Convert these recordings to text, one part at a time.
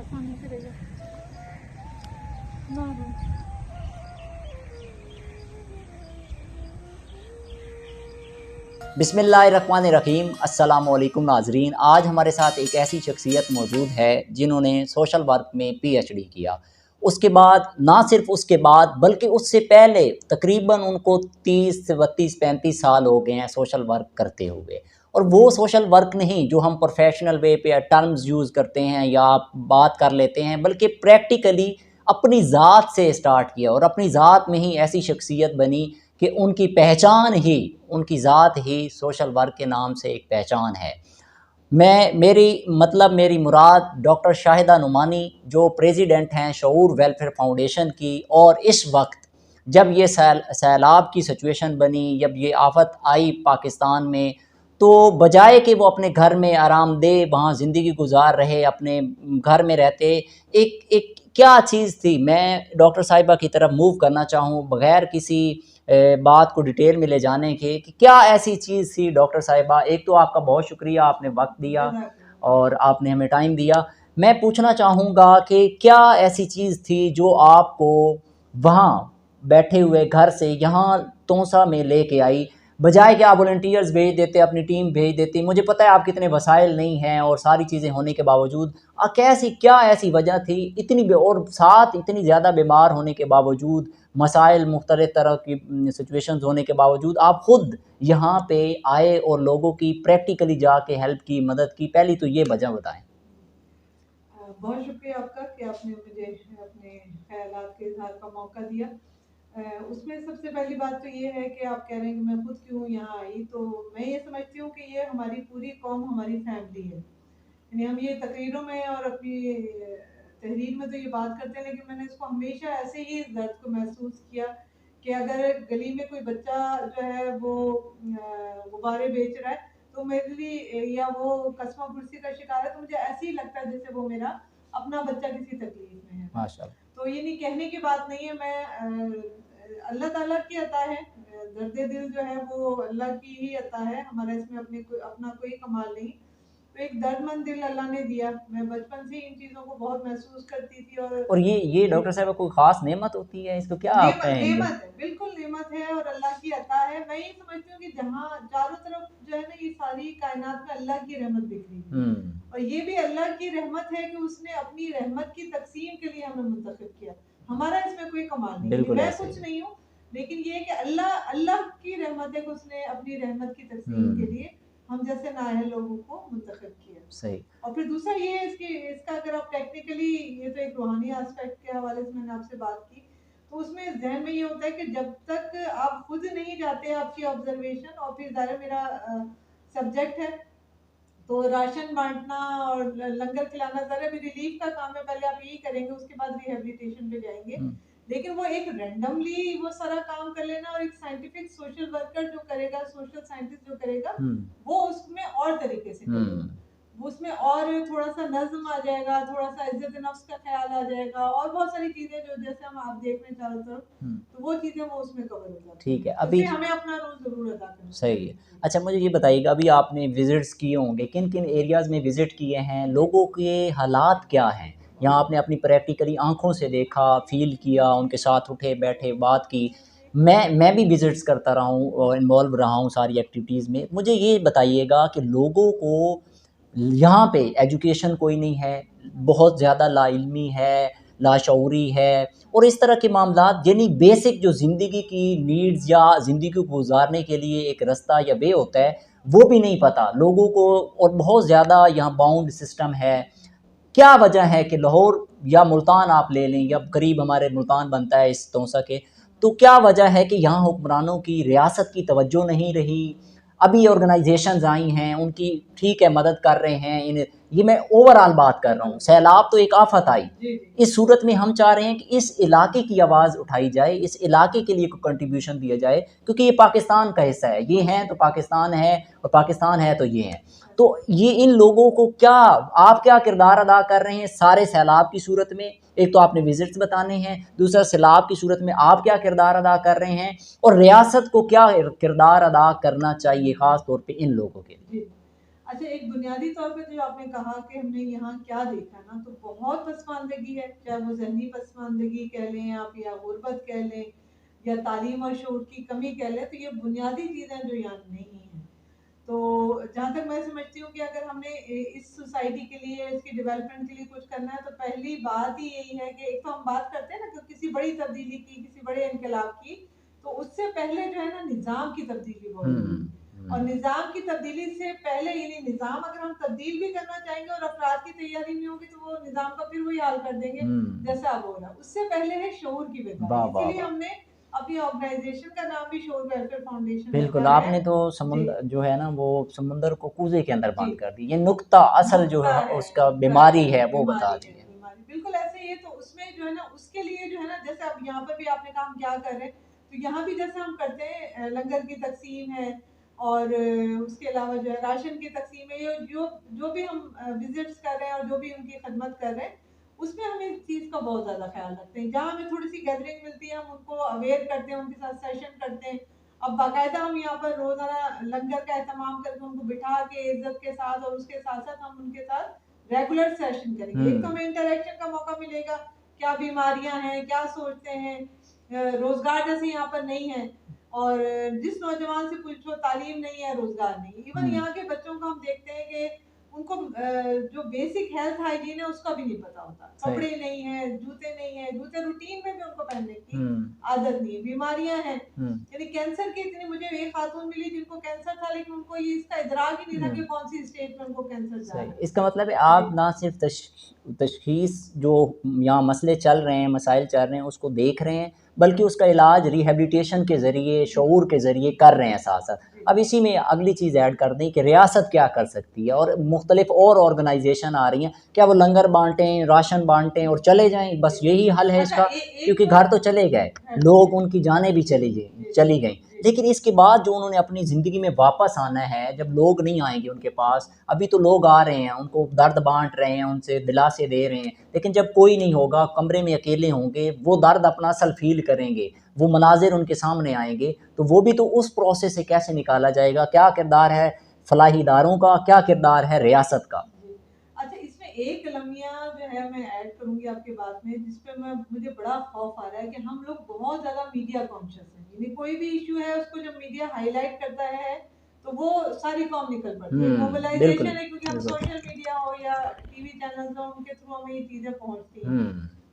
पानी फिर जा ना रो। बिस्मिल्लाहिर्रहमानिर्रहीम। अस्सलामुअलैकुम नाजरीन। आज हमारे साथ एक ऐसी शख्सियत मौजूद है जिन्होंने सोशल वर्क में पीएचडी किया। उसके बाद ना सिर्फ उसके बाद बल्कि उससे पहले तकरीबन उनको 30 से 32-35 साल हो गए हैं सोशल वर्क करते हुए। और वो सोशल वर्क नहीं जो हम प्रोफेशनल वे पे टर्म्स यूज़ करते हैं या बात कर लेते हैं, बल्कि प्रैक्टिकली अपनी ज़ात से स्टार्ट किया और अपनी ज़ात में ही ऐसी शख्सियत बनी कि उनकी पहचान ही, उनकी ज़ात ही सोशल वर्क के नाम से एक पहचान है। मेरी मुराद डॉक्टर शाहिदा नुमानी जो प्रेसिडेंट हैं शऊर वेलफेयर फाउंडेशन की। और इस वक्त जब ये सैलाब की सिचुएशन बनी, जब ये आफत आई पाकिस्तान में, तो बजाय कि वो अपने घर में आरामदेह वहाँ ज़िंदगी गुजार रहे, अपने घर में रहते, एक एक क्या चीज़ थी, मैं डॉक्टर साहिबा की तरफ मूव करना चाहूँ बग़ैर किसी बात को डिटेल में ले जाने के कि क्या ऐसी चीज़ थी डॉक्टर साहिबा। एक तो आपका बहुत शुक्रिया, आपने वक्त दिया और आपने हमें टाइम दिया। मैं पूछना चाहूँगा कि क्या ऐसी चीज़ थी जो आपको वहाँ बैठे हुए घर से यहाँ तोसा में लेके आई, बजाय कि आप वॉलंटियर्स भेज देते, अपनी टीम भेज देती। मुझे पता है आपके इतने वसाइल नहीं हैं और सारी चीज़ें होने के बावजूद कैसी क्या ऐसी वजह थी इतनी और साथ इतनी ज़्यादा बीमार होने के बावजूद, मसाइल मुख्तलिफ तरह की सिचुएशंस होने के बावजूद आप ख़ुद यहाँ पे आए और लोगों की प्रैक्टिकली जाके हेल्प की, मदद की। पहली तो ये वजह बताएं। बहुत शुक्रिया आपका कि आपने मुझे अपने ख्यालात के इज़हार का मौका दिया। उसमें सबसे पहली बात तो ये है कि आप कह रहे हैं कि मैं खुद क्यों यहाँ आई, तो मैं ये समझती हूँ कि ये हमारी पूरी कौम हमारी फैमिली है। यानी हम ये तकरीरों में और अपनी तहरीर में तो ये बात करते हैं, लेकिन मैंने इसको हमेशा ऐसे ही इस दर्द को महसूस किया कि अगर गली में कोई बच्चा जो है वो गुब्बारे बेच रहा है तो मेरे लिए, या वो कस्मा कुर्सी का शिकार है, तो मुझे ऐसे ही लगता है जैसे वो मेरा अपना बच्चा किसी तकलीफ में है। माशाअल्लाह। तो ये नहीं कहने की बात नहीं है, मैं अल्लाह ताला की अता है, दर्द दिल जो है वो अल्लाह की ही अता है, हमारा इसमें अपना कोई कमाल नहीं। तो एक दर्दमंद दिल अल्लाह ने दिया। मैं बचपन से इन चीज़ों को बहुत महसूस करती थी। और ये डॉक्टर साहब कोई ख़ास नेमत होती है, इसको क्या आप कहेंगे? नेमत है, बिल्कुल नेमत है और अल्लाह की अता है। मैं ये समझती हूँ कि जहाँ चारों तरफ जो है ना, ये सारी कायनात में अल्लाह की रहमत बिखरी है। और ये भी अल्लाह की रहमत है कि उसने अपनी रहमत की तकसीम के लिए हमें मुंतखब किया। हमारा इसमें कोई कमाल नहीं है, मैं कुछ नहीं हूँ, लेकिन ये कि अल्लाह की रहमत है कि उसने अपनी रहमत की तकसीम के लिए हम जैसे नाअहल लोगों को मुंतखब किया। सही। और फिर दूसरा ये है इसका अगर आप टेक्निकली, ये तो एक रूहानी एस्पेक्ट के हवाले से मैंने आपसे बात की, तो उसमें जहन में ये होता है कि जब तक आप खुद नहीं जाते आपकी ऑब्जर्वेशन, और फिर ज़ाहिर मेरा सब्जेक्ट है तो राशन बांटना और लंगर खिलाना, ज़रा भी रिलीफ का काम है, पहले आप यही करेंगे, उसके बाद रिहेबिलिटेशन पे जाएंगे। लेकिन वो एक रैंडमली वो सारा काम कर लेना, और एक साइंटिफिक सोशल वर्कर जो करेगा, सोशल साइंटिस्ट जो करेगा, वो उसमें और तरीके से करेगा, उसमें और थोड़ा सा नज्म आ जाएगा, थोड़ा सा इज्जत नफ्स का ख्याल आ जाएगा, और बहुत सारी चीजें जो जैसे हम आप देख रहे हैं चारों तरफ, तो वो चीजें वो उसमें कवर हो जाती ठीक है। तो अभी हमें अपना रोल जरूर अदा करना सही है। अच्छा, मुझे ये बताइएगा, अभी आपने विजिट्स किए होंगे, किन किन एरियाज़ में विज़िट किए हैं, लोगों के हालात क्या हैं? यहाँ आपने अपनी प्रैक्टिकली आँखों से देखा, फ़ील किया, उनके साथ उठे बैठे बात की। मैं भी विज़िट्स करता रहा हूँ और इन्वॉल्व रहा हूँ सारी एक्टिविटीज़ में। मुझे ये बताइएगा कि लोगों को यहाँ पे एजुकेशन कोई नहीं है, बहुत ज़्यादा लाइल्मी है, लाशऊरी है, और इस तरह के मामलात यानी बेसिक जो ज़िंदगी की नीड्स या ज़िंदगी को गुजारने के लिए एक रास्ता या वे होता है, वो भी नहीं पता लोगों को। और बहुत ज़्यादा यहाँ बाउंड सिस्टम है। क्या वजह है कि लाहौर या मुल्तान आप ले लें, या करीब हमारे मुल्तान बनता है इस तोसा के, तो क्या वजह है कि यहाँ हुक्मरानों की रियासत की तवज्जो नहीं रही? अभी ऑर्गेनाइजेशंस आई हैं, उनकी ठीक है मदद कर रहे हैं, ये मैं ओवरऑल बात कर रहा हूँ। सैलाब तो एक आफत आई, इस सूरत में हम चाह रहे हैं कि इस इलाके की आवाज़ उठाई जाए, इस इलाके के लिए कोई कंट्रीब्यूशन दिया जाए, क्योंकि ये पाकिस्तान का हिस्सा है, ये हैं तो पाकिस्तान है, और पाकिस्तान है तो ये हैं। तो ये इन लोगों को आप क्या किरदार अदा कर रहे हैं सारे सैलाब की सूरत में? एक तो आपने विजिट्स बताने हैं, दूसरा सैलाब की सूरत में आप क्या किरदार अदा कर रहे हैं, और रियासत को क्या किरदार अदा करना चाहिए ख़ास तौर पे इन लोगों के लिए? अच्छा, एक बुनियादी तौर पे जो आपने कहा कि हमने यहाँ क्या देखा ना, तो बहुत पसमानदगी है, चाहे वो ज़हनी पसमानदगी कह लें आप, या गुर्बत कह लें, या तालीम और शऊर की कमी कह लें, तो ये बुनियादी चीज़ें जो यहाँ नहीं हैं। तो जहाँ तक मैं समझती हूँ कि अगर हमने इस सोसाइटी के लिए, इसकी डेवलपमेंट के लिए कुछ करना है, तो पहली बात ही यही है कि एक तो हम बात करते हैं ना कि किसी बड़ी तब्दीली की, किसी बड़े इनकलाब की, तो उससे पहले जो है ना निज़ाम की तब्दीली बहुत ज़रूरी है। और निज़ाम की तब्दीली से पहले, यानी निज़ाम अगर हम तब्दील भी करना चाहेंगे और अफराद की तैयारी नहीं होगी, तो वो निज़ाम का फिर वही हाल कर देंगे जैसा अब हो रहा है। उससे पहले है शऊर की बेदारी, इसीलिए हमने अपनी ऑर्गेनाइजेशन का नाम भी शऊर वेलफेयर फाउंडेशन बिल्कुल, रखा है। आपने तो समुंदर जो है ना वो समुंदर को कूजे के अंदर बंद जी। कर दी। ये नुक्ता असल जो नुक्ता है उसका बीमारी है वो बीमारी बता है, दी है। बीमारी। बिल्कुल ऐसे ही है, तो उसमें जो है ना, उसके लिए जो है ना, जैसे अब यहाँ पर भी आपने कहा हम क्या कर रहे हैं, तो यहाँ भी जैसे हम करते हैं, लंगर की तकसीम है, और उसके अलावा जो है राशन की तकसीम है, ये जो भी हम विजिट्स कर रहे हैं और जो भी उनकी खदमत कर रहे हैं, उसमें हम इस चीज़ का बहुत ज़्यादा ख्याल रखते हैं। जहाँ हमें थोड़ी सी गैदरिंग मिलती है, हम उनको अवेयर करते हैं, उनके साथ सेशन करते हैं। अब बाकायदा हम यहाँ पर रोजाना लंगर का एहतमाम करके उनको बिठा के इज्जत के साथ, और उसके साथ साथ हम उनके साथ रेगुलर सेशन करेंगे। एक तो हमें इंटरेक्शन का मौका मिलेगा, क्या बीमारियां हैं, क्या सोचते हैं, रोजगार जैसे यहाँ पर नहीं है, और जिस नौजवान से पूछो तालीम नहीं है, रोजगार नहीं। इवन यहाँ के बच्चों को हम देखते हैं कि उनको जो बेसिक हेल्थ हाइजीन है उसका भी नहीं पता होता, कपड़े नहीं है, जूते नहीं है, जूते रूटीन में भी उनको पहनने की आदत नहीं है, बीमारियां हैं। यानी कैंसर की इतनी, मुझे एक खातून मिली जिनको कैंसर था, लेकिन उनको ये इसका इदराक ही नहीं था कि कौन सी स्टेज में उनको कैंसर जा रहा है। इसका मतलब है आप ना सिर्फ तशखीस जो यहाँ मसले चल रहे हैं, मसाइल चल रहे हैं, उसको देख रहे हैं, बल्कि उसका इलाज रिहेबिलिटेशन के ज़रिए, शऊर के ज़रिए कर रहे हैं साथ साथ। अब इसी में अगली चीज़ ऐड कर दें कि रियासत क्या कर सकती है, और मुख्तलिफ और ऑर्गेनाइजेशन आ रही हैं, क्या वो लंगर बांटें, राशन बांटें और चले जाएं, बस यही हल है इसका? क्योंकि घर तो चले गए लोग, उनकी जानें भी चली गई, लेकिन इसके बाद जो उन्होंने अपनी ज़िंदगी में वापस आना है, जब लोग नहीं आएंगे उनके पास, अभी तो लोग आ रहे हैं, उनको दर्द बांट रहे हैं, उनसे दिलासे दे रहे हैं, लेकिन जब कोई नहीं होगा, कमरे में अकेले होंगे, वो दर्द अपना असल फील करेंगे, वो मनाजिर उनके सामने आएंगे, तो वो भी तो उस प्रोसेस से कैसे निकाला जाएगा? क्या किरदार है फलाही इदारों का, क्या किरदार है रियासत का? अच्छा, इसमें एक लम्हा जो है मैं ऐड करूंगी आपकी बात में, जिसपे मुझे बड़ा खौफ आ रहा है कि हम लोग बहुत ज्यादा मीडिया कॉन्शियस हैं। यानी कोई भी इशू है, उसको जब मीडिया हाईलाइट करता है तो वो सारी कॉम निकल पड़ती है। मोबिलाइजेशन है, क्योंकि हम सोशल मीडिया हो या टीवी चैनल हो, उनके थ्रू हमें ये चीजें पहुंचती हैं।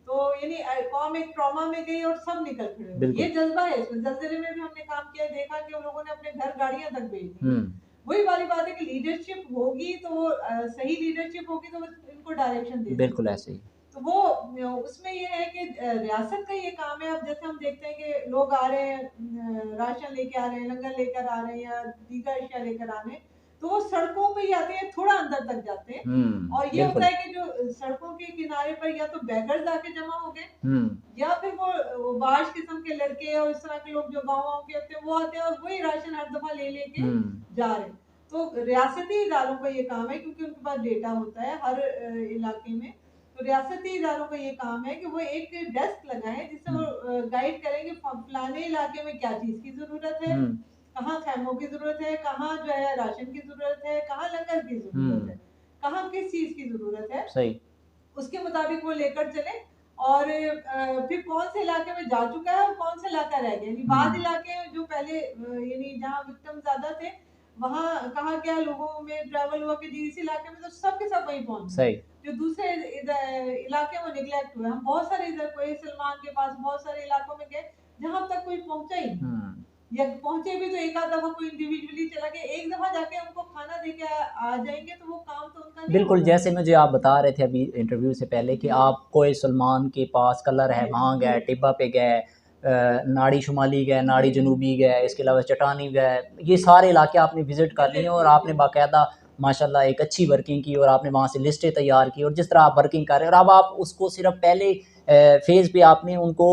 तो यानी कॉम एक ट्रॉमा में गई और सब निकल खड़े। ये जज्बा है, इसमें जलजले में भी हमने काम किया, देखा कि उन लोगों ने अपने घर गाड़ियां तक भेज दी। वही वाली बात है कि लीडरशिप होगी तो वो सही लीडरशिप होगी तो वो इनको डायरेक्शन दे, बिल्कुल ऐसे ही। तो वो उसमें ये है कि रियासत का ये काम है। अब जैसे हम देखते हैं कि लोग आ रहे हैं, राशन लेके आ रहे हैं, लंगर लेकर आ रहे हैं, या दीगर अशिया लेकर आ रहे हैं, तो वो सड़कों पे ही आते हैं, थोड़ा अंदर तक जाते हैं, और ये होता है कि जो सड़कों के किनारे पर या तो बैगर्स आके जमा हो गए, या फिर वो बाश किस्म के लड़के और इस तरह के लोग जो गाँव के होते हैं वो आते हैं, और वही राशन हर दफा ले लेके जा रहे हैं। तो रियासती इदारों का ये काम है, क्योंकि उनके पास डेटा होता है हर इलाके में, तो रियासती इदारों का ये काम है कि वो एक डेस्क लगाएं जिससे वो गाइड करेंगे फलाने इलाके में क्या चीज की जरूरत है, कहाँ खैमों की जरूरत है, कहाँ जो है राशन की जरूरत है, कहाँ लंगर की जरूरत है, कहाँ किस चीज की जरूरत है, सही उसके मुताबिक वो लेकर चले। और फिर कौन से इलाके में जा चुका है और कौन सा इलाका रह गया। यानी बाद इलाके जो पहले यानी जहाँ विक्टिम ज्यादा थे, वहाँ कहाँ क्या लोगों में ट्रैवल हुआ कि जिस इलाके में, तो सब के सब वहीं पहुंचे। जो दूसरे इलाके में निगलेक्ट हुए, हम बहुत सारे इधर कोई सलमान के पास बहुत सारे इलाकों में गए जहाँ तक कोई पहुंचा ही नहीं, या पहुंचे भी तो एक आध दफा कोई इंडिविजुअली चला गया, एक दफा जाके उनको खाना दे के आ जाएंगे तो वो काम तो उनका नहीं। बिल्कुल, जैसे मुझे आप बता रहे थे अभी इंटरव्यू से पहले कि आप कोई सलमान के पास कलर है वहाँ गए, टिब्बा पे गए, नाड़ी शुमाली गए, नाड़ी जनूबी गए, इसके अलावा चटानी गए, ये सारे इलाके आपने विज़िट कर लिए और आपने बाकायदा माशाल्लाह एक अच्छी वर्किंग की, और आपने वहाँ से लिस्टें तैयार की, और जिस तरह आप वर्किंग कर रहे हैं, और अब आप उसको सिर्फ पहले फेज़ पे आपने उनको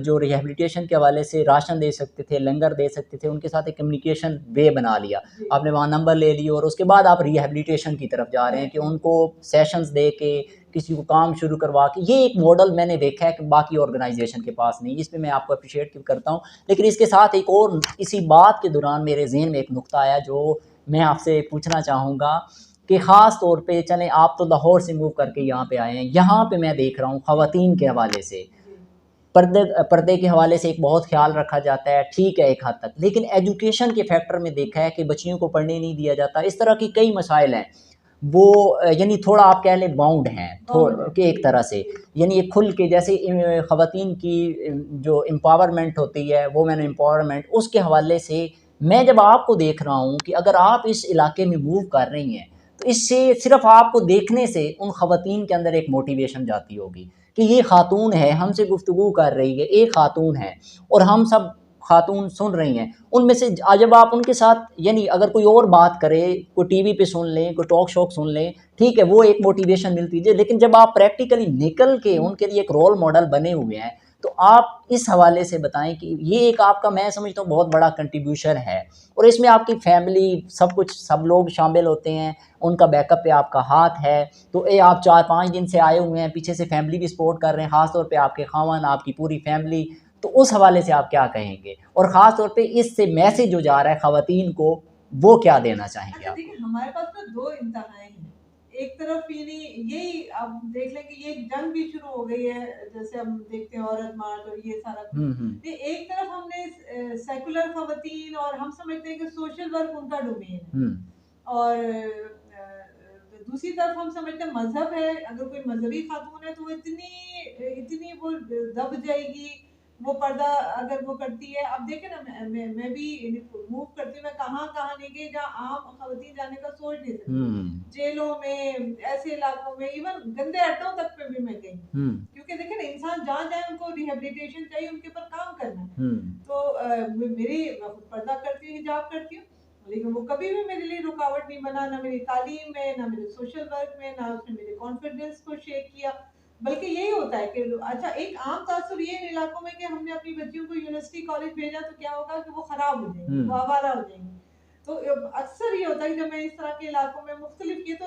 जो रिहेबिलिटेशन के हवाले से राशन दे सकते थे, लंगर दे सकते थे, उनके साथ एक कम्युनिकेशन वे बना लिया, आपने वहाँ नंबर ले लिया, और उसके बाद आप रिहेबिलिटेशन की तरफ जा रहे हैं कि उनको सेशंस दे के किसी को काम शुरू करवा के। ये एक मॉडल मैंने देखा है कि बाकी ऑर्गेनाइजेशन के पास नहीं, इस पे मैं आपको अप्रिशिएट करता हूँ। लेकिन इसके साथ एक और, इसी बात के दौरान मेरे जहन में एक नुक्ता आया जो मैं आपसे पूछना चाहूँगा कि ख़ास तौर पे चलें, आप तो लाहौर से मूव करके यहाँ पे आए हैं, यहाँ पे मैं देख रहा हूँ ख़वातीन के हवाले से जी पर्दे के हवाले से एक बहुत ख्याल रखा जाता है, ठीक है एक हद तक, लेकिन एजुकेशन के फैक्टर में देखा है कि बच्चियों को पढ़ने नहीं दिया जाता। इस तरह की कई मसाइल हैं, वो यानी थोड़ा आप कह लें बाउंड हैं बाउंड कि एक तरह से, यानी ये खुल के जैसे ख़वातीन की जो एम्पावरमेंट होती है, वोमेन एम्पावरमेंट, उसके हवाले से मैं जब आपको देख रहा हूँ कि अगर आप इस इलाके में मूव कर रही हैं, तो इससे सिर्फ़ आपको देखने से उन ख़वातीन के अंदर एक मोटिवेशन जाती होगी कि ये खातून है, हमसे गुफ्तगू कर रही है, एक खातून है और हम सब खातून सुन रही हैं। उनमें से जब आप उनके साथ, यानी अगर कोई और बात करे, कोई टीवी पे सुन लें, कोई टॉक शॉक सुन लें, ठीक है, वो एक मोटिवेशन मिलती है, लेकिन जब आप प्रैक्टिकली निकल के उनके लिए एक रोल मॉडल बने हुए हैं, तो आप इस हवाले से बताएं कि ये एक आपका, मैं समझता हूँ, बहुत बड़ा कंट्रीब्यूशन है और इसमें आपकी फैमिली, सब कुछ, सब लोग शामिल होते हैं, उनका बैकअप पे आपका हाथ है। तो ये आप 4-5 दिन से आए हुए हैं, पीछे से फैमिली भी सपोर्ट कर रहे हैं, ख़ास तौर पे आपके खावन, आपकी पूरी फैमिली, तो उस हवाले से आप क्या कहेंगे? और ख़ास तौर पे इससे मैसेज जो जा रहा है ख़वातीन को, वो क्या देना चाहेंगे अच्छा आप? देखिए, हमारे पास ना दो इंतहाएं हैं। एक तरफ यानी यही आप देख लें कि ये एक जंग भी शुरू हो गई है, जैसे हम देखते हैं औरत मार्च और ये सारा कुछ। ये एक तरफ हमने सेकुलर खवातीन और हम समझते हैं कि सोशल वर्क उनका डोमेन है, और दूसरी तरफ हम समझते हैं मजहब है, अगर कोई मजहबी खातून है तो वो इतनी इतनी वो दब जाएगी, वो पर्दा अगर वो करती है। अब देखें ना, मैं भी मूव करती हूँ, मैं कहाँ कहाँ नहीं गई जहाँ आम खवातीन जाने का सोच नहीं सकती। जेलों में, ऐसे इलाकों में, इवन गंदे अड्डों तक पे भी मैं गई, क्योंकि देखें ना, इंसान जहाँ जाए उनको रिहेबिलिटेशन चाहिए, उनके ऊपर काम करना है। तो मेरी पर्दा करती हूँ, हिजाब करती हूँ, लेकिन वो कभी भी मेरे लिए रुकावट नहीं बना, ना मेरी तालीम में, ना मेरे सोशल वर्क में, ना उसने मेरे कॉन्फिडेंस को शेक किया। बल्कि यही होता है कि अच्छा, एक आम तासुर ये इन इलाकों में कि हमने अपनी बच्चियों को यूनिवर्सिटी कॉलेज भेजा तो क्या होगा कि वो खराब हो जाएंगे, वो आवारा हो जाएंगे। तो अक्सर ये होता है कि जब मैं इस तरह के इलाकों में मुख्तलिफ, ये तो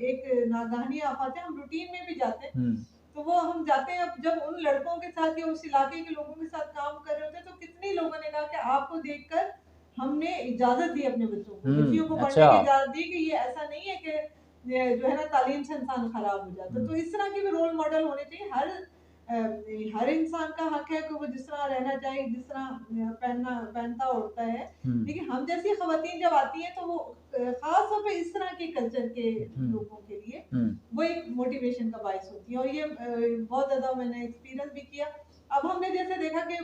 एक नागहानी आफत है, हम रूटीन में भी जाते हैं, तो वो हम जाते हैं, अब जब उन लड़कों के साथ या उस इलाके के लोगों के साथ काम कर रहे होते हैं, तो कितने लोगों ने कहा कि आपको देखकर हमने इजाजत दी अपने बच्चों को, बच्चियों को पढ़ने की इजाजत दी, कि ये ऐसा नहीं है कि जो है ना तालीम से इंसान खराब हो जाता। तो इस तरह के भी रोल मॉडल होने चाहिए। हर इंसान का हक है कि वो जिस तरह रहना चाहे, जिस तरह पहनता उड़ता है, लेकिन हम जैसी खवातीन जब आती हैं तो वो खास तौर पे इस तरह के कल्चर के लोगों के लिए वो एक मोटिवेशन का बायस होती है। और ये बहुत ज्यादा मैंने एक्सपीरियंस भी किया। अब हमने जैसे देखा कि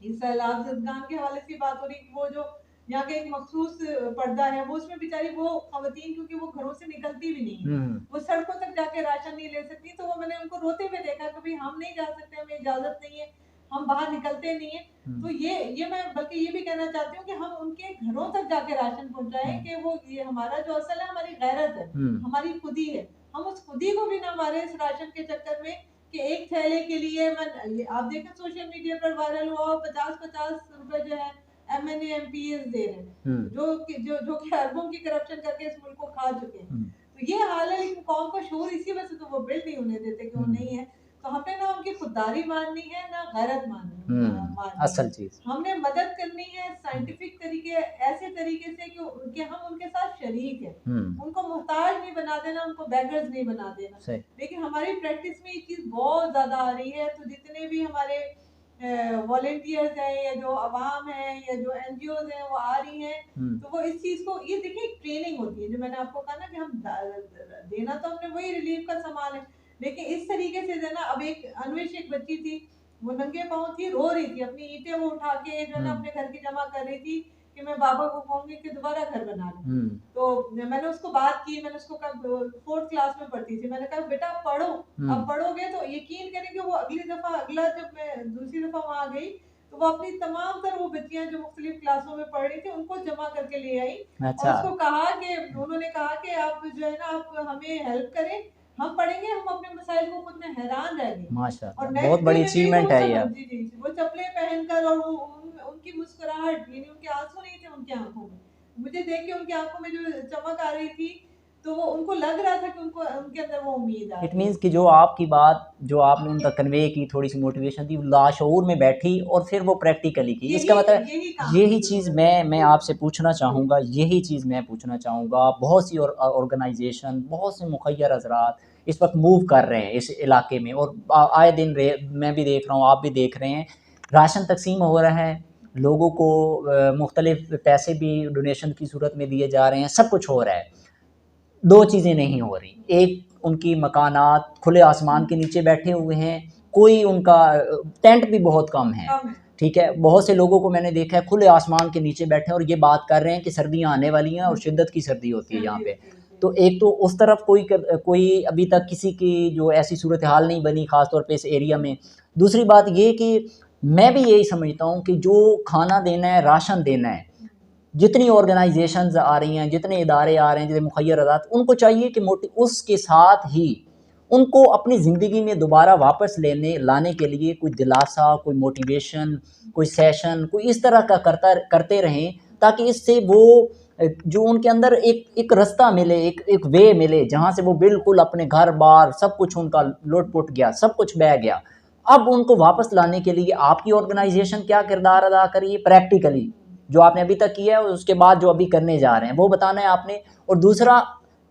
इस सैलाब ज़दगान के हवाले से बात हो रही, वो जो यहाँ का एक मखसूस पर्दा है, वो उसमें बेचारी वो खवातीन, क्योंकि वो घरों से निकलती भी नहीं है, वो सड़कों तक जाके राशन नहीं ले सकती, तो वो मैंने उनको रोते हुए देखा कि भाई हम नहीं जा सकते, हमें इजाजत नहीं है, हम बाहर निकलते नहीं है। तो ये मैं बल्कि ये भी कहना चाहती हूँ कि हम उनके घरों तक जाके राशन पहुंचाएं, कि वो ये हमारा जो असल है, हमारी गैरत है, हमारी खुदी है, हम उस खुदी को भी ना मारे इस राशन के चक्कर में कि एक थैले के लिए आप देखें सोशल मीडिया पर वायरल हुआ, 50-50 रुपए जो है MNA MPs दे रहे हैं, जो कि अरबों की करप्शन करके इस मुल्क को खा चुके हैं। तो ये हाल है, लेकिन कौम का शोर इसी वजह से तो वो बिल्ड नहीं होने देते कि वो नहीं है। तो हमने ना उनकी खुददारी माननी है, ना गैरत माननी असल चीज हमने मदद करनी है साइंटिफिक तरीके, ऐसे तरीके से कि हम उनके साथ शरीक है, उनको मोहताज नहीं बना देना, उनको बेगर्स नहीं बना देना। लेकिन हमारी प्रैक्टिस में ये चीज बहुत ज्यादा आ रही है। तो जितने भी हमारे वॉलेंटियर्स हैं, या जो अवाम है, या जो NGOs हैं, वो आ रही हैं, तो वो इस चीज को, ये देखिए एक ट्रेनिंग होती है, जो मैंने आपको कहा ना कि हम देना तो हमने वही रिलीफ का सामान है, लेकिन इस तरीके से देना। अब एक अन्वेष, एक बच्ची थी, वो नंगे पाँव थी, रो रही थी, अपनी ईंटें वो उठा के जो है ना अपने घर की जमा कर रही थी कि मैं बाबा को कहूंगी कि दोबारा घर बना ले। तो मैंने उसको बात की, मैंने उसको कहा, 4th क्लास में पढ़ती थी, मैंने कहा बेटा पढ़ो, अब पढ़ोगे तो यकीन करेंगे, वो अगली दफा, जब मैं दूसरी दफा वहां गई, तो वो अपनी तमाम तर वो बच्चियां जो मुख्तलिफ क्लासों में पढ़ रही थी, उनको जमा करके ले आई। और उसको कहा कि, उन्होंने कहा कि आप जो है ना, आप हमें हेल्प करें, हम पढ़ेंगे, हम अपने मसाइल को खुद में हैरान रहेंगे। माशाअल्लाह, और बहुत बड़ी अचीवमेंट है ये। जी, वो चप्पलें पहनकर, और उनकी मुस्कुराहट, यानी उनके आंसू नहीं थे उनकी आंखों में, मुझे देख के उनकी आंखों में जो चमक आ रही थी, तो वो उनको लग रहा था कि उनको उनके अंदर वो उम्मीद आ इट मीन्स कि जो आपकी बात जो आपने उनका कन्वे की, थोड़ी सी मोटिवेशन दी, लाशऊर में बैठी और फिर वो प्रैक्टिकली की। इसका मतलब यही चीज़ मैं आपसे पूछना चाहूँगा, यही चीज़ मैं पूछना चाहूँगा। बहुत सी ऑर्गेनाइजेशन, बहुत से मुखय्यर हजरात इस वक्त मूव कर रहे हैं इस इलाके में, और आए दिन मैं भी देख रहा हूँ, आप भी देख रहे हैं, राशन तकसीम हो रहा है, लोगों को मुख्तलिफ पैसे भी डोनेशन की सूरत में दिए जा रहे हैं, सब कुछ हो रहा है। दो चीज़ें नहीं हो रही, एक उनकी मकानात खुले आसमान के नीचे बैठे हुए हैं, कोई उनका टेंट भी बहुत कम है, ठीक है। बहुत से लोगों को मैंने देखा है खुले आसमान के नीचे बैठे हैं और ये बात कर रहे हैं कि सर्दियां आने वाली हैं और शिद्दत की सर्दी होती है यहाँ पे। तो एक तो उस तरफ कोई अभी तक किसी की जो ऐसी सूरत हाल नहीं बनी, ख़ास तौर पे इस एरिया में। दूसरी बात ये कि मैं भी यही समझता हूँ कि जो खाना देना है, राशन देना है, जितनी ऑर्गेनाइजेशंस आ रही हैं, जितने इदारे आ रहे हैं, जितने मुखय्यर अदालत, उनको चाहिए कि उसके साथ ही उनको अपनी ज़िंदगी में दोबारा वापस लाने के लिए कोई दिलासा, कोई मोटिवेशन, कोई सेशन, कोई इस तरह का करते रहें, ताकि इससे वो जो उनके अंदर एक रास्ता मिले, एक वे मिले, जहाँ से वो बिल्कुल अपने घर बार सब कुछ उनका लुट-पुट गया, सब कुछ बह गया। अब उनको वापस लाने के लिए आपकी ऑर्गेनाइजेशन क्या किरदार अदा करिए प्रैक्टिकली, जो आपने अभी तक किया है और उसके बाद जो अभी करने जा रहे हैं वो बताना है आपने। और दूसरा,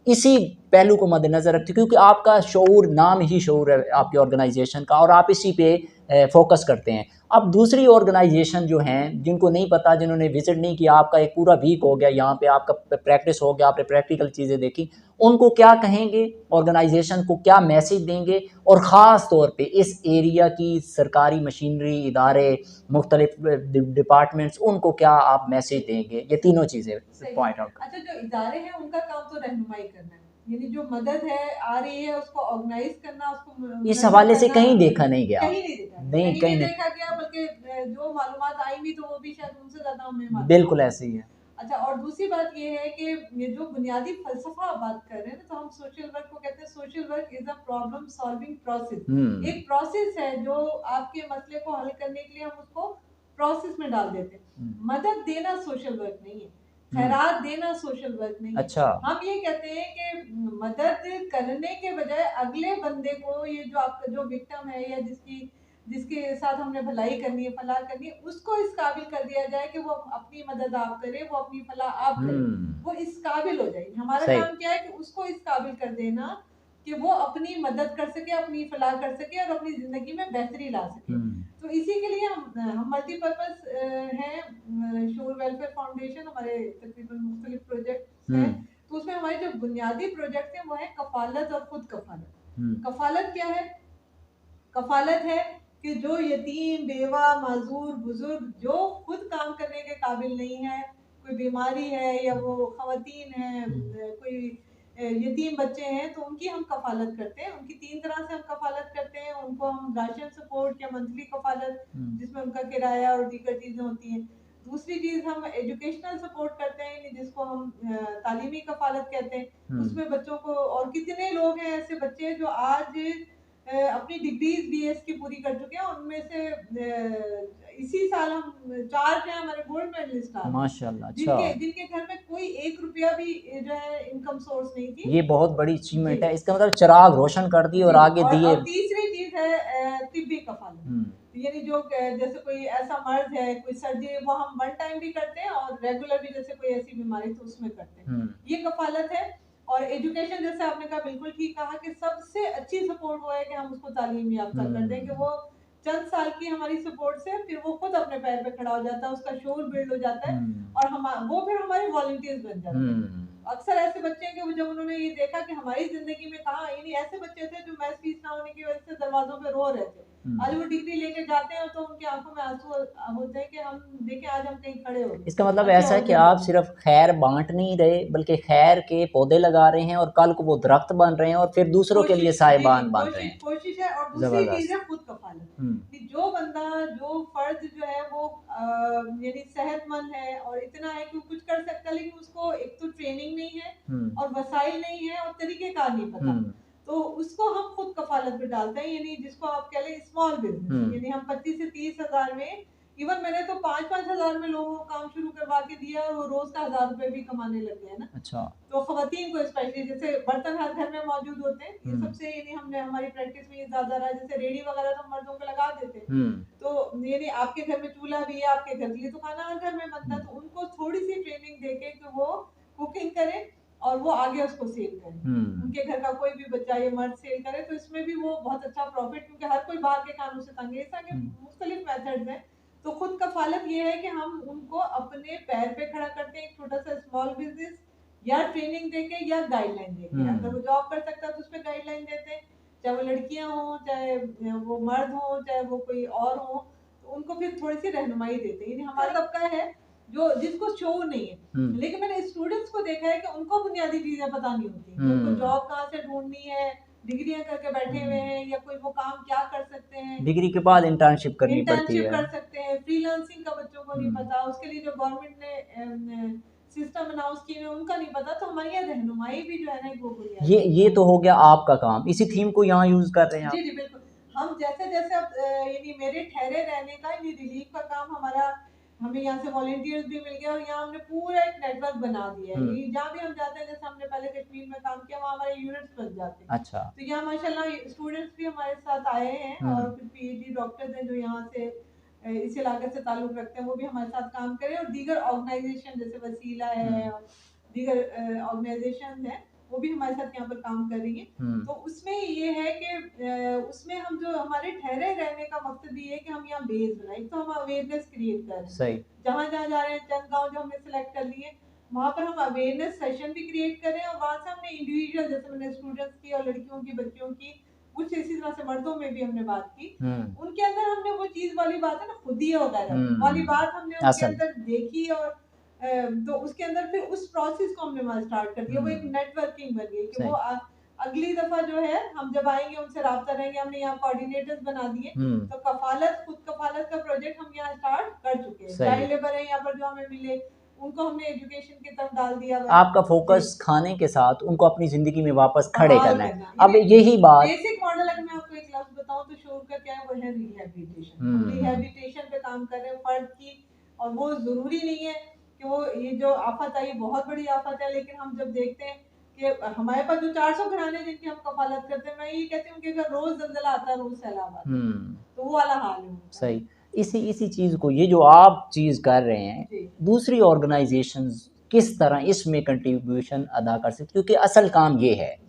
इसी पहलू को मद्देनज़र रखते, क्योंकि आपका शऊर, नाम ही शऊर है आपकी ऑर्गेनाइजेशन का, और आप इसी पे फोकस करते हैं। अब दूसरी ऑर्गेनाइजेशन जो हैं, जिनको नहीं पता, जिन्होंने विजिट नहीं किया, आपका एक पूरा वीक हो गया यहाँ पे, आपका प्रैक्टिस हो गया, आपने प्रैक्टिकल चीज़ें देखी, उनको क्या कहेंगे, ऑर्गेनाइजेशन को क्या मैसेज देंगे, और ख़ास तौर पे इस एरिया की सरकारी मशीनरी, इदारे, मुख्तलिफ डिपार्टमेंट्स, उनको क्या आप मैसेज देंगे? ये तीनों चीज़ें पॉइंट आउट। अच्छा, जो इदारे हैं उनका काम तो रहनुमाई करना है, यानी जो मदद है आ रही है उसको ऑर्गेनाइज करना, उसको इस हवाले से कहीं देखा नहीं गया, कहीं नहीं देखा गया, बल्कि जो मालूमात आई भी तो वो भी शायद उनसे ज्यादा हमें मालूम। बिल्कुल ऐसे ही है। अच्छा, और दूसरी बात ये है कि ये जो बुनियादी फलसफा आप बात कर रहे हैं ना, तो हम सोशल वर्क को कहते हैं, social work is a problem solving process. एक प्रोसेस है जो आपके मसले को हल करने के लिए हम उसको प्रोसेस में डाल देते हैं। मदद देना सोशल वर्क नहीं है, खैरात देना सोशल वर्क नहीं है। अच्छा, हम ये कहते हैं कि मदद करने के बजाय अगले बंदे को, ये जो आपका जो विक्टिम है या जिसके साथ हमने भलाई करनी है, फलाह करनी है, उसको इस काबिल कर दिया जाए कि वो अपनी मदद आप करे, वो अपनी फलाह आप करे, वो इस काबिल हो जाए। हमारा काम क्या है कि उसको इस काबिल कर देना कि वो अपनी मदद कर सके, अपनी फलाह कर सके और अपनी जिंदगी में बेहतरी ला सके। तो इसी के लिए हम मल्टीपर्पज हैं, शूर वेलफेयर फाउंडेशन, हमारे तकरीबन मुख्तलिफ प्रोजेक्ट हैं। तो उसमें हमारे जो बुनियादी प्रोजेक्ट हैं वो है कफालत और खुद कफालत। कफालत क्या है? कफालत है कि जो यतीम, बेवा, माजूर, बुजुर्ग जो खुद काम करने के काबिल नहीं है, कोई बीमारी है या वो खवातीन है, कोई यतीम बच्चे हैं, तो उनकी हम कफालत करते हैं। उनकी 3 तरह से हम कफालत करते हैं। उनको हम राशन सपोर्ट या मंथली कफालत, जिसमें उनका किराया और दीगर चीज़ें होती हैं। दूसरी चीज़ हम एजुकेशनल सपोर्ट करते हैं, जिसको हम तालीमी कफालत कहते हैं। उसमें बच्चों को, और कितने लोग हैं ऐसे बच्चे जो आज अपनी डिग्रीज बीएस की पूरी कर चुके हैं, उनमें से इसी साल हम 4 जो है हमारे गोल्ड मेडलिस्ट आ माशाल्लाह। अच्छा, जिनके घर में कोई 1 रुपया भी जो है इनकम सोर्स नहीं थी। ये बहुत बड़ी अचीवमेंट है। इसका मतलब चिराग रोशन कर दिए और आगे दिए। और तीसरी चीज है तिब्बी कफालत, यानी जो जैसे कोई ऐसा मर्ज है, कोई सर्जरी, वो हम 1 टाइम भी करते हैं और रेगुलर भी, जैसे कोई ऐसी बीमारी तो उसमें करते हैं। ये कफालत है। और एजुकेशन, जैसे आपने कहा, बिल्कुल ठीक कहा कि सबसे अच्छी सपोर्ट वो है कि हम उसको तालीम याफ्ता कर दें, कि वो चंद साल की हमारी सपोर्ट से फिर वो खुद अपने पैर पे खड़ा हो जाता है, उसका शोर बिल्ड हो जाता है, और वो फिर हमारे वॉलंटियर्स बन जाते हैं। अक्सर ऐसे बच्चे हैं कि वो, जब उन्होंने ये देखा कि हमारी जिंदगी में कहाँ, यानी ऐसे बच्चे थे जो मैथ्स फीस ना होने की वजह से दरवाजों पे रो रहे थे, आज वो डिग्री लेके जाते हैं तो उनकी आंखों में आंसू होते हैं कि हम देखें आज हम कहीं खड़े हो गए। इसका मतलब ऐसा है कि आप सिर्फ खैर बांट नहीं रहे, बल्कि खैर के पौधे लगा रहे हैं और कल को वो दरख्त बन रहे हैं और फिर दूसरों के लिए साहिबान बन रहे हैं। कोशिश है। और दूसरी चीज है खुद कफालत, कि जो बंदा, जो फर्द जो है वो यानी सेहतमंद है और इतना है कि वो कुछ कर सकता है, लेकिन उसको एक तो ट्रेनिंग नहीं है और वसाइल नहीं है और तरीकेकार नहीं पता, तो उसको हम खुद कफालत पे डालते हैं, यानी जिसको आप कह लें स्मॉल बिजनेस, यानी हम 25 से 30 हज़ार में इवन मैंने तो 5-5 हज़ार में लोगों को काम शुरू करवा के दिया और वो रोज का 1000 रुपए भी कमाने लग गए ना। अच्छा। तो खवातीन को स्पेशली, जैसे बर्तन हर घर में मौजूद होते हैं, ये सबसे यानी हमने हमारी प्रैक्टिस में ये ज्यादा रहा है। जैसे रेडी वगैरह तो मर्दों को लगा देते हैं, तो यानी आपके घर में चूल्हा भी है, आपके घर के लिए तो खाना हर घर में बनता है, तो उनको थोड़ी सी ट्रेनिंग देके कि वो कुकिंग करें और वो आगे उसको सेल करें। उनके घर का कोई भी बच्चा या मर्द सेल करे तो इसमें भी वो बहुत अच्छा प्रॉफिट, क्योंकि हर कोई बाहर के कानों से तंग है। इस आगे मुख्तलिफ मेथड्स हैं। तो खुद कफालत ये है कि हम उनको अपने पैर पे खड़ा करते हैं, एक छोटा सा स्मॉल बिजनेस, या ट्रेनिंग देके या गाइडलाइन देके। अगर वो जॉब कर सकता है तो उसमें गाइडलाइन देते हैं, चाहे वो लड़कियां हों, चाहे वो मर्द हों, चाहे वो कोई और हो, तो उनको फिर थोड़ी सी रहनुमाई देते हैं। हमारा तबका है जो जिसको शो नहीं है, लेकिन मैंने स्टूडेंट्स को देखा है कि उनको बुनियादी चीजें पता नहीं होती, उनको जॉब कहाँ से ढूंढनी है, डिग्रियां करके बैठे हुए हैं, या कोई वो काम क्या कर सकते हैं, डिग्री के बाद इंटर्नशिप करनी पड़ती है, कर सकते हैं, फ्रीलांसिंग का बच्चों को नहीं पता, उसके लिए जो गवर्नमेंट ने सिस्टम अनाउंस किए हैं उनका नहीं पता। तो हमारी ये रहनुमाई भी जो है ना वो बुनियादी ये तो हो गया आपका काम। इसी थीम को यहाँ यूज कर रहे हैं आप? जी बिल्कुल। हम जैसे जैसे अब यानी मेरे ठहरे रहने का यानी रिलीफ का काम हमारा, हमें यहाँ से वॉलंटियर्स भी मिल गया और यहाँ हमने पूरा एक नेटवर्क बना दिया है। जहाँ भी हम जाते हैं, जैसे हमने पहले कश्मीर में काम किया, वहाँ हमारे यूनिट्स बन जाते हैं। अच्छा। तो यहाँ माशाल्लाह स्टूडेंट्स भी हमारे साथ आए हैं और फिर पीएचडी डॉक्टर्स हैं जो यहाँ से इस इलाके से ताल्लुक रखते हैं, वो भी हमारे साथ काम करें। और दीगर ऑर्गेनाइजेशन जैसे वसीला है और दीगर ऑर्गेनाइजेशन है, वो भी हमारे साथ यहाँ पर काम कर रही है। तो उसमें ये है कि उसमें हम जो हमारे ठहरे रहने का मकसद ये है कि हम यहाँ बेस बनाए, तो हम अवेयरनेस क्रिएट कर रहे हैं। जहाँ जहाँ जा रहे हैं, चंद गाँव जो हमने सिलेक्ट कर लिए, वहाँ पर हम अवेयरनेस सेशन भी क्रिएट कर रहे हैं। और वहाँ से हमने इंडिविजुअल, जैसे मैंने स्टूडेंट्स की और लड़कियों की, बच्चियों की, कुछ इसी तरह से मर्दों में भी हमने बात की, उनके अंदर हमने वो चीज वाली बात है ना, खुदिया वगैरह वाली बात हमने उनके अंदर देखी, और तो उसके अंदर फिर उस प्रोसेस को हमने वहाँ स्टार्ट कर दिया। वो एक नेटवर्किंग बन गई कि वो अगली दफा जो है हम जब आएंगे उनसे राब्ता रहेंगे। हमने यहाँ कोऑर्डिनेटर्स बना दिए, तो कफालत, खुद कफालत का प्रोजेक्ट हम यहाँ स्टार्ट कर चुके हैं। चाइल्ड लेबर है यहाँ पर जो हमें मिले, उनको हमने एजुकेशन की तरफ डाल दिया। आपका फोकस खाने के साथ उनको अपनी जिंदगी में वापस खड़े करना है। अब यही बात, बेसिक मॉडल अगर मैं आपको एक लफ्ज बताऊं तो शोर का क्या है, वो है रिहैबिलिटेशन। रिहैबिलिटेशन पे काम कर रहे हैं फर्द की, और वो जरूरी नहीं है कि वो ये जो आफत आई बहुत बड़ी आफत है, लेकिन हम जब देखते हैं कि हमारे पास जो 400 घराने जिनकी हम कफालत करते हैं, मैं ये कहती हूँ कि अगर रोज जल्जला आता है, रोज सैलाब आता है, तो वो वाला हाल है। सही। इसी चीज़ को, ये जो आप चीज़ कर रहे हैं, दूसरी ऑर्गेनाइजेशंस किस तरह इसमें कंट्रीब्यूशन अदा कर सकती, क्योंकि असल काम ये है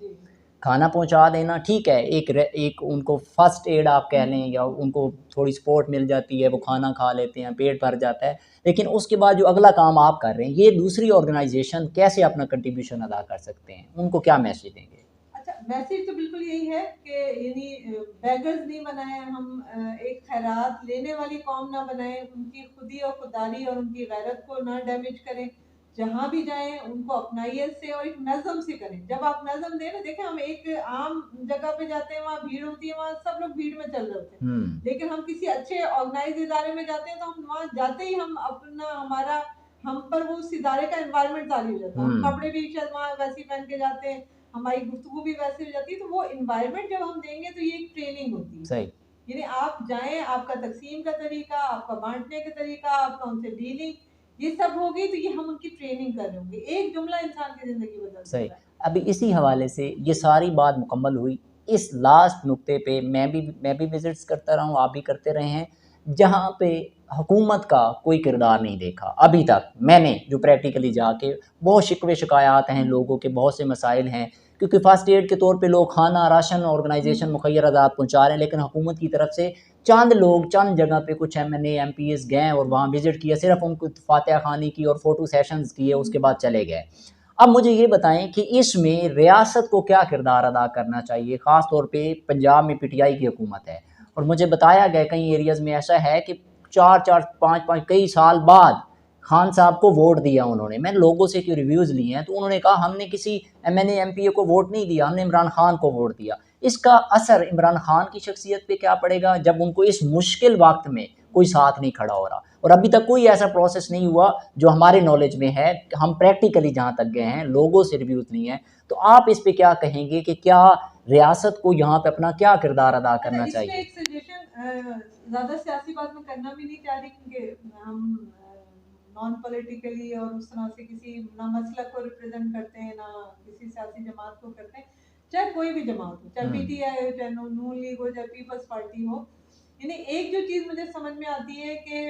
खाना पहुंचा देना। ठीक है, एक उनको फर्स्ट एड आप कह लें, या उनको थोड़ी सपोर्ट मिल जाती है, वो खाना खा लेते हैं, पेट भर जाता है, लेकिन उसके बाद जो अगला काम आप कर रहे हैं, ये दूसरी ऑर्गेनाइजेशन कैसे अपना कंट्रीब्यूशन अदा कर सकते हैं, उनको क्या मैसेज देंगे? मैसेज तो बिल्कुल यही है कि यानी बेगर्स नहीं बनाए हम, एक खैरात लेने वाली कौम ना बनाए, उनकी खुदी और खुदारी और उनकी गैरत को ना डैमेज करें। जहाँ भी जाएं उनको अपनाइए से, और एक नज़म से करें। जब आप नज़म दें ना, देखें हम एक आम जगह पे जाते हैं, वहाँ भीड़ होती है, वहाँ सब लोग भीड़ में चल रहे होते हैं, लेकिन हम किसी अच्छे ऑर्गेनाइज इदारे में जाते हैं तो हम वहाँ जाते ही हम अपना हमारा हम पर वो उस इदारे का एनवायरनमेंट तारी हो जाता है। हम कपड़े भी शायद वहाँ वैसे पहन के जाते हैं, हमारी गुफ्तगू भी वैसे हो जाती है। तो वो इन्वायरमेंट जब हम देंगे तो ये एक ट्रेनिंग होती है। सही। यानी आप जाएं, आपका तकसीम का तरीका, आपका बांटने का तरीका, आपका उनसे डीलिंग, ये सब होगी, तो ये हम उनकी ट्रेनिंग कर रहे होंगे। एक जुमला इंसान की जिंदगी बदल सही। अभी इसी हवाले से ये सारी बात मुकम्मल हुई। इस लास्ट नुक्ते पे मैं भी विजिट्स करता रहा हूँ, आप भी करते रहे हैं, जहाँ पे हुकूमत का कोई किरदार नहीं देखा अभी तक। मैंने जो प्रैक्टिकली जाके, बहुत शिकवे शिकायत हैं लोगों के, बहुत से मसाइल हैं, क्योंकि फ़र्स्ट एड के तौर पे लोग खाना, राशन ऑर्गेनाइजेशन मुखैर आज़ाद पहुँचा रहे हैं, लेकिन हुकूमत की तरफ से चंद लोग चंद जगह पे, कुछ MNA MPs गए और वहाँ विज़िट किया, सिर्फ उनको फातिहा खानी की और फ़ोटो सेशंस किए, उसके बाद चले गए। अब मुझे ये बताएं कि इसमें रियासत को क्या किरदार अदा करना चाहिए। ख़ास तौर पे पंजाब में PTI की हुकूमत है, और मुझे बताया गया कई एरियाज़ में ऐसा है कि 4-4, 5-5 कई साल बाद खान साहब को वोट दिया उन्होंने। मैंने लोगों से क्यों रिव्यूज़ लिए हैं, तो उन्होंने कहा हमने किसी MNA MPA को वोट नहीं दिया, हमने इमरान खान को वोट दिया। इसका असर इमरान खान की शख्सियत पे क्या पड़ेगा, जब उनको इस मुश्किल वक्त में कोई साथ नहीं खड़ा हो रहा। और अभी तक कोई ऐसा प्रोसेस नहीं हुआ जो हमारे नॉलेज में है, हम प्रैक्टिकली जहाँ तक गए हैं, लोगों से रिव्यूज़ नहीं है। तो आप इस पे क्या कहेंगे कि क्या रियासत को यहाँ पे अपना क्या किरदार अदा करना चाहिए? एक सजेशन ज़्यादा सियासी बात मैं करना भी नहीं चाह रही, क्योंकि हम नॉन पॉलिटिकली और उस तरह से किसी ना मसलक को रिप्रेजेंट करते हैं, ना किसी सियासी जमात को करते हैं, चाहे कोई भी जमात हो, चाहे पीटीआई हो, चाहे नून लीग हो, चाहे पीपल्स पार्टी हो। यानी एक जो चीज मुझे समझ में आती है कि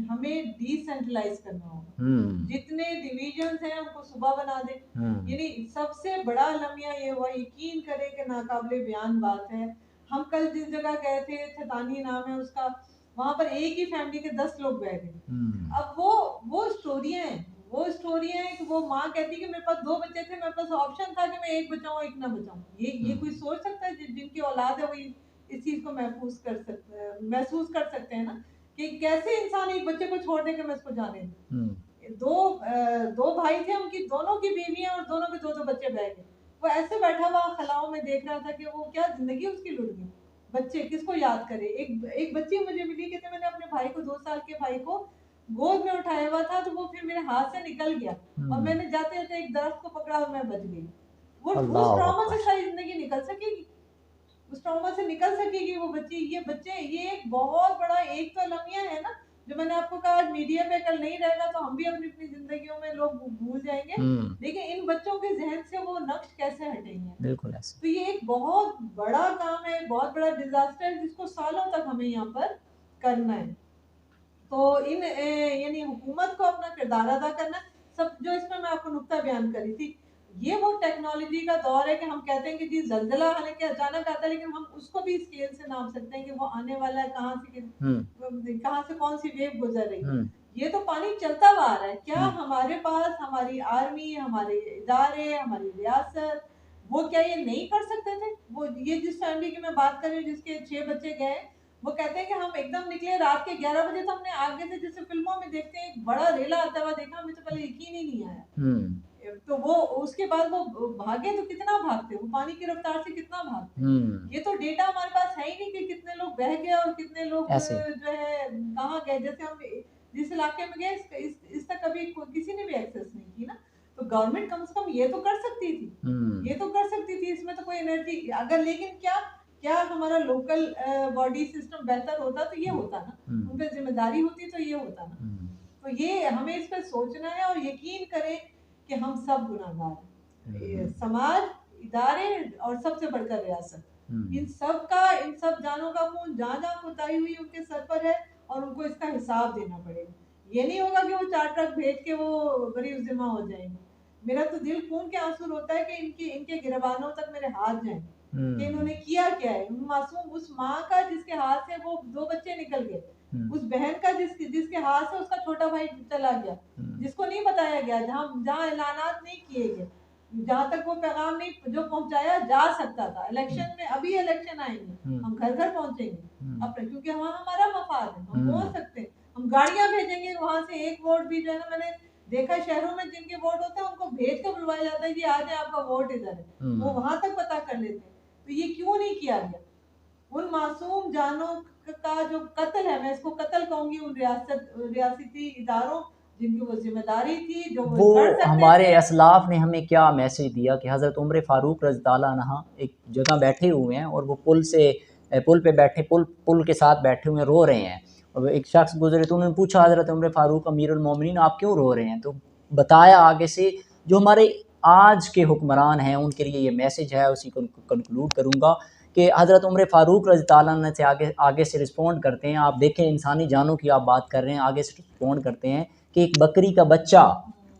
हमें डिसेंट्रलाइज करना होगा, जितने डिविजन्स हैं उनको सुबह बना दे। यानी सबसे बड़ा अलमिया ये हुआ, यकीन करें कि नाकाबिले बयान बात है। हम कल जिस जगह गए थे, छतानी नाम है उसका, वहां पर एक ही फैमिली के 10 लोग बैठ गए। अब वो स्टोरियां हैं, कि वो माँ कहती है कि मेरे पास 2 बच्चे थे, मेरे पास ऑप्शन था कि मैं एक बचाऊं एक ना बचाऊं। ये कोई सोच सकता है? जिनकी औलाद है वो इस चीज को महसूस कर सकते हैं ना, कि कैसे इंसान एक बच्चे को छोड़ दे के मैं इसको जाने दूं। दो भाई थे, उनकी दोनों की बीवियां और दोनों के 2-2 बच्चे बैठ गए। वो ऐसे बैठा हुआ खलाओं में देख रहा था कि वो क्या जिंदगी उसकी लुट गई। बच्चे किसको याद करे? एक बच्ची मुझे मिली, कहते मैंने अपने भाई को 2 साल के भाई को गोद में उठाया हुआ था, तो वो फिर मेरे हाथ से निकल गया और मैंने जाते जाते एक दरख्त को पकड़ा और मैं बच गई। वो उस ट्रॉमा से सारी जिंदगी निकल सकेगी? उस ट्रॉमा से निकल सकेगी वो बच्ची? ये बच्चे, ये एक बहुत बड़ा एक तो अलमिया है ना, जो मैंने आपको कहा मीडिया पे कल नहीं रहेगा तो हम भी अपनी अपनी जिंदगियों में लोग भूल जाएंगे, लेकिन इन बच्चों के जहन से वो नक्श कैसे हटेंगे? बिल्कुल ऐसे। तो ये एक बहुत बड़ा काम है, बहुत बड़ा डिजास्टर है, जिसको सालों तक हमें यहाँ पर करना है। तो इन यानी हुकूमत को अपना किरदार अदा करना। सब जो इसमें मैं आपको नुक्ता बयान करी थी, ये वो टेक्नोलॉजी का दौर है कि हम कहते हैं कि जी जल्जला हालांकि अचानक आता है, लेकिन हम उसको भी स्केल से नाप सकते हैं कि वो आने वाला है, कहाँ से कौन सी वेव गुजर रही है। ये तो पानी चलता हुआ आ रहा है। क्या हमारे पास हमारी आर्मी, हमारे इदारे, हमारी रियासत, वो क्या ये नहीं कर सकते थे? वो ये जिस फैमिली की मैं बात कर रही हूँ जिसके 6 बच्चे गए, वो कहते हैं कि हम एकदम निकले रात के 11 बजे, तो हमने आगे से जैसे फिल्मों में देखते हैं एक बड़ा रेला आता हुआ देखा, हमें तो पहले यकीन ही नहीं आया। तो वो उसके बाद वो भागे, तो कितना भागते, वो पानी की रफ्तार से कितना भागते। ये तो डेटा हमारे पास है ही नहीं कि कितने लोग बह गए और कितने लोग जो है कहाँ गए। जैसे हम जिस इलाके में गए इस तक कभी किसी ने भी एक्सेस नहीं की ना, तो गवर्नमेंट कम से कम ये तो कर सकती थी। इसमें तो कोई एनर्जी अगर, लेकिन क्या हमारा लोकल बॉडी सिस्टम बेहतर होता तो ये होता ना, उन पे जिम्मेदारी होती तो ये होता ना। तो ये हमें इस पर सोचना है और यकीन करें कि हम सब गुनाहगार हैं, समाज, इदारे और सबसे बढ़कर रियासत। इन सब जानों का खून जहाँ कोताही हुई उनके सर पर है और उनको इसका हिसाब देना पड़ेगा। ये नहीं होगा कि वो 4 ट्रक भेज के वो गरीब जिम्मा हो जाएंगे। मेरा तो दिल खून के आंसू रोता है कि इनके गिरबानों तक मेरे हाथ जाएं कि इन्होंने किया क्या है। मासूम उस माँ का जिसके हाथ से वो 2 बच्चे निकल गए, उस बहन का जिसके हाथ से उसका छोटा भाई चला गया, जिसको नहीं बताया गया, जहाँ ऐलानात नहीं किए गए, जहाँ तक वो पैगाम नहीं जो पहुंचाया जा सकता था। इलेक्शन में, अभी इलेक्शन आएंगे, हम घर घर पहुंचेंगे अपने, क्योंकि वहाँ हमारा मफाद है, हम पहुंच सकते हैं। हम गाड़ियां भेजेंगे वहां से, एक वोट भी जो है ना, मैंने देखा शहरों में जिनके वोट होते हैं उनको भेज कर बुलवाया जाता है कि आज आपका वोट इधर है, वो वहां तक पता कर लेते हैं। तो ये क्यों नहीं किया गया? उन मासूम जानों का जो कत्ल है, मैं इसको कत्ल कहूंगी, उन रियासती इदारों जिनकी वो जिम्मेदारी थी, जो वो हमारे असलाफ ने हमें क्या मैसेज दिया कि हज़रत उमर फ़ारूक रज़ी अल्लाह अन्हा एक जगह बैठे हुए हैं और वो पुल पे बैठे, पुल के साथ बैठे हुए रो रहे हैं। और एक शख्स गुजरे तो उन्होंने पूछा, हज़रत उमर फ़ारूक अमीरुल मोमिनीन आप क्यों रो रहे हैं? तो बताया आगे से, जो हमारे आज के हुक्मरान हैं उनके लिए ये मैसेज है। उसी को कंक्लूड करूँगा कि हज़रत उमर फ़ारूक रज़ी अल्लाह अन्हु से आगे से रिस्पॉन्ड करते हैं। आप देखें, इंसानी जानों की आप बात कर रहे हैं, आगे से रिस्पॉन्ड करते हैं कि एक बकरी का बच्चा,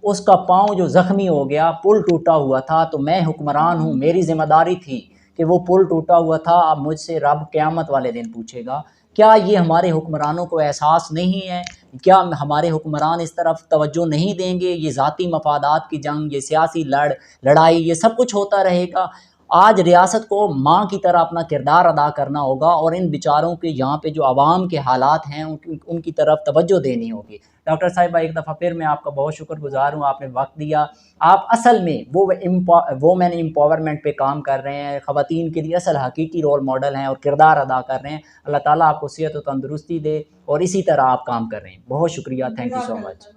उसका पाँव जो ज़ख्मी हो गया, पुल टूटा हुआ था, तो मैं हुक्मरान हूँ, मेरी ज़िम्मेदारी थी कि वो पुल टूटा हुआ था, अब मुझसे रब क़यामत वाले दिन पूछेगा। क्या ये हमारे हुक्मरानों को एहसास नहीं है? क्या हमारे हुक्मरान इस तरफ तवज्जो नहीं देंगे? ये ज़ाती मफादात की जंग, ये सियासी लड़ाई, ये सब कुछ होता रहेगा। आज रियासत को माँ की तरह अपना किरदार अदा करना होगा और इन बेचारों के यहाँ पे जो आवाम के हालात हैं उनकी तरफ तवज्जो देनी होगी। डॉक्टर साहिबा, एक दफ़ा फिर मैं आपका बहुत शुक्रगुज़ार हूँ, आपने वक्त दिया। आप असल में वोमेन एम्पावरमेंट पे काम कर रहे हैं, ख़वातीन के लिए असल हकीकी रोल मॉडल हैं और किरदार अदा कर रहे हैं। अल्लाह ताला आपको सेहत और तंदुरुस्ती दे और इसी तरह आप काम कर रहे हैं। बहुत शुक्रिया, थैंक यू सो मच।